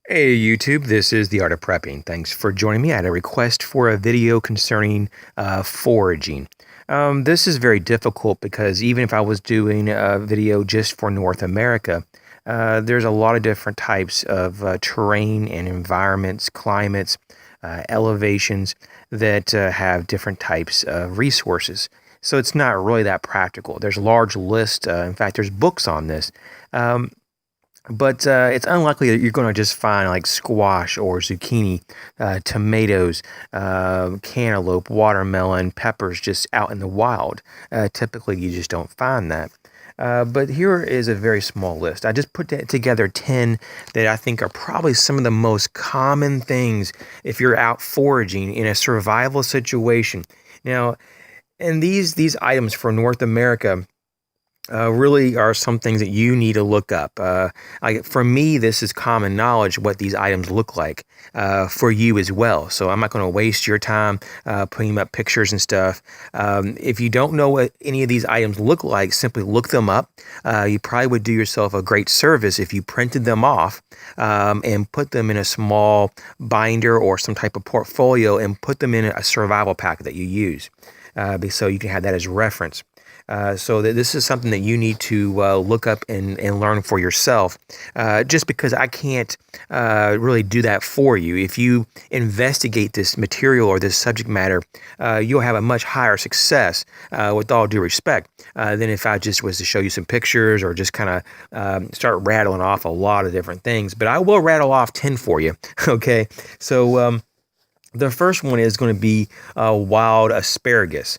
Hey YouTube, this is The Art of Prepping. Thanks for joining me. I had a request for a video concerning foraging. This is very difficult because even if I was doing a video just for North America, there's a lot of different types of terrain and environments, climates, elevations that have different types of resources. So it's not really that practical. There's a large list. In fact, there's books on this. Um, but it's unlikely that you're going to just find like squash or zucchini, tomatoes, cantaloupe, watermelon, peppers just out in the wild. Typically, you just don't find that. But here is a very small list. I just put together 10 that I think are probably some of the most common things if you're out foraging in a survival situation. Now, and these items for North America really are some things that you need to look up. For me, this is common knowledge what these items look like for you as well. So I'm not going to waste your time putting up pictures and stuff. If you don't know what any of these items look like, simply look them up. You probably would do yourself a great service if you printed them off and put them in a small binder or some type of portfolio and put them in a survival pack that you use. So you can have that as reference. So this is something that you need to look up and learn for yourself, just because I can't really do that for you. If you investigate this material or this subject matter, you'll have a much higher success, with all due respect, than if I just was to show you some pictures or just kind of start rattling off a lot of different things. But I will rattle off 10 for you, okay? So the first one is going to be wild asparagus.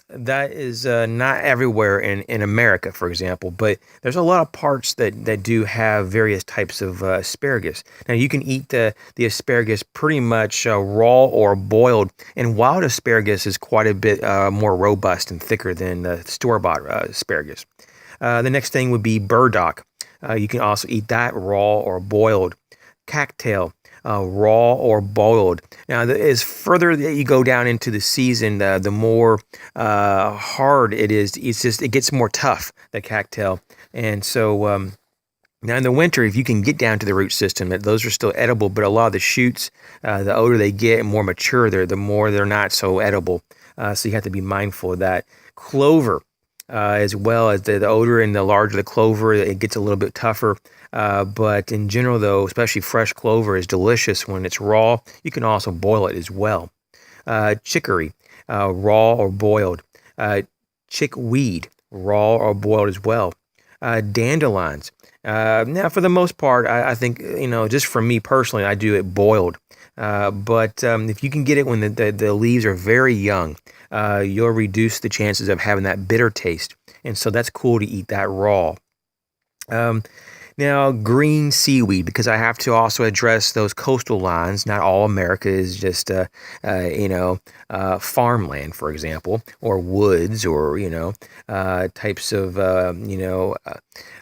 That is not everywhere in America, for example, but there's a lot of parts that do have various types of asparagus. Now, you can eat the asparagus pretty much raw or boiled, and wild asparagus is quite a bit more robust and thicker than the store-bought asparagus. The next thing would be burdock. You can also eat that raw or boiled. Cattail, raw or boiled. Now, as further that you go down into the season, the more hard it is. It gets more tough, the cattail. And so now in the winter, if you can get down to the root system, those are still edible. But a lot of the shoots, the older they get and more mature, the more they're not so edible. So you have to be mindful of that. Clover. As well as the older and the larger the clover, it gets a little bit tougher. But in general, though, especially fresh clover is delicious when it's raw. You can also boil it as well. Chicory, raw or boiled. Chickweed, raw or boiled as well. Dandelions. Now, for the most part, I think, just for me personally, I do it boiled. But if you can get it when the leaves are very young, you'll reduce the chances of having that bitter taste. And so that's cool to eat that raw. Now, green seaweed, because I have to also address those coastal lines. Not all America is just, farmland, for example, or woods, or, types of,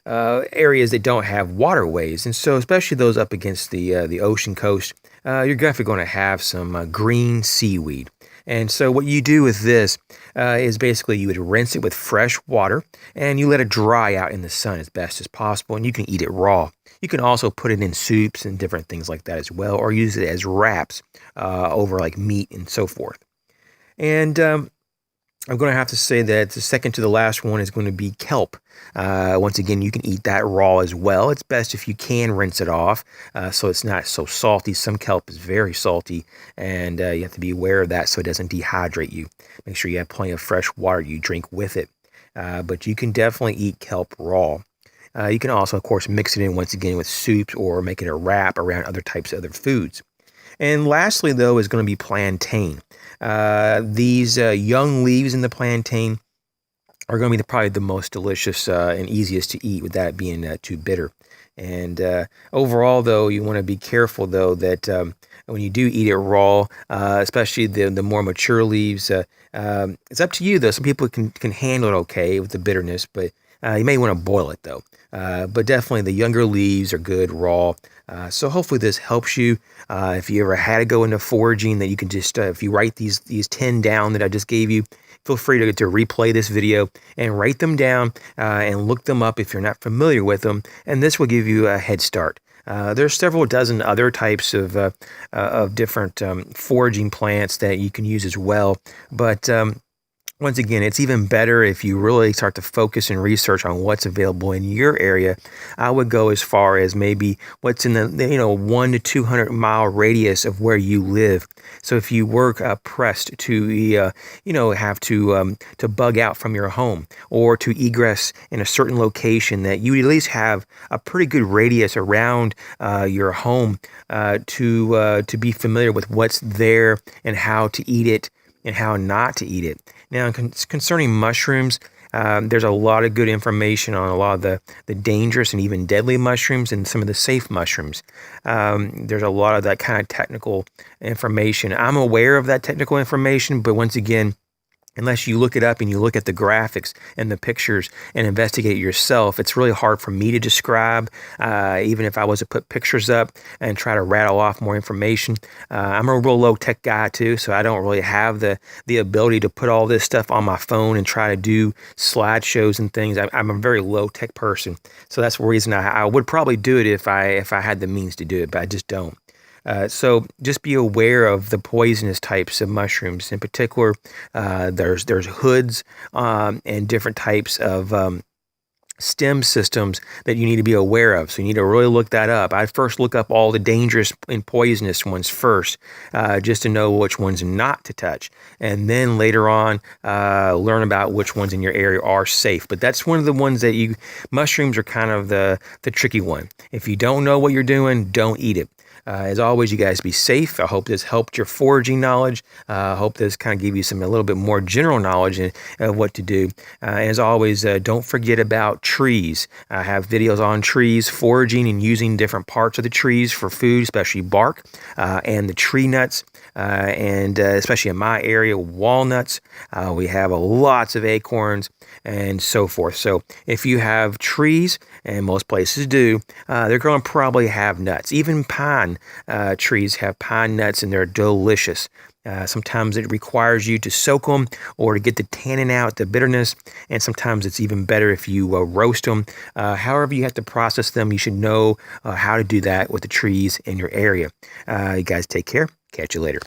areas that don't have waterways. And so, especially those up against the ocean coast, you're definitely going to have some green seaweed. And so what you do with this is basically you would rinse it with fresh water and you let it dry out in the sun as best as possible, and you can eat it raw. You can also put it in soups and different things like that as well, or use it as wraps over like meat and so forth. And I'm going to have to say that the second to the last one is going to be kelp. Once again, you can eat that raw as well. It's best if you can rinse it off so it's not so salty. Some kelp is very salty, and you have to be aware of that so it doesn't dehydrate you. Make sure you have plenty of fresh water you drink with it. But you can definitely eat kelp raw. You can also, of course, mix it in once again with soups or make it a wrap around other types of other foods. And lastly, though, is going to be plantain. These young leaves in the plantain are going to be probably the most delicious and easiest to eat, with that being too bitter. And overall, though, you want to be careful, though, that when you do eat it raw, especially the more mature leaves, it's up to you, though. Some people can handle it okay with the bitterness, but you may want to boil it, though. But definitely the younger leaves are good raw. So hopefully this helps you. If you ever had to go into foraging, that you can just, if you write these 10 down that I just gave you, feel free to replay this video and write them down and look them up if you're not familiar with them. And this will give you a head start. There's several dozen other types of different foraging plants that you can use as well, but once again, it's even better if you really start to focus and research on what's available in your area. I would go as far as maybe what's in the 1 to 200 mile radius of where you live. So if you work pressed to have to bug out from your home or to egress in a certain location, that you at least have a pretty good radius around your home to be familiar with what's there and how to eat it and how not to eat it. Now, concerning mushrooms, there's a lot of good information on a lot of the dangerous and even deadly mushrooms and some of the safe mushrooms. There's a lot of that kind of technical information. I'm aware of that technical information, but once again, unless you look it up and you look at the graphics and the pictures and investigate it yourself, it's really hard for me to describe, even if I was to put pictures up and try to rattle off more information. I'm a real low-tech guy too, so I don't really have the ability to put all this stuff on my phone and try to do slideshows and things. I'm a very low-tech person, so that's the reason I would probably do it if I had the means to do it, but I just don't. So just be aware of the poisonous types of mushrooms. In particular, there's hoods and different types of stem systems that you need to be aware of. So you need to really look that up. I'd first look up all the dangerous and poisonous ones first, just to know which ones not to touch. And then later on, learn about which ones in your area are safe. But that's one of the ones that mushrooms are kind of the tricky one. If you don't know what you're doing, don't eat it. As always, you guys be safe. I hope this helped your foraging knowledge. I hope this kind of gave you a little bit more general knowledge of what to do. As always, don't forget about trees. I have videos on trees, foraging and using different parts of the trees for food, especially bark and the tree nuts. And especially in my area, walnuts. We have lots of acorns and so forth. So if you have trees, and most places do, they're going to probably have nuts. Even pine trees have pine nuts, and they're delicious. Sometimes it requires you to soak them or to get the tannin out, the bitterness, and sometimes it's even better if you roast them. However you have to process them, you should know how to do that with the trees in your area. You guys take care. Catch you later.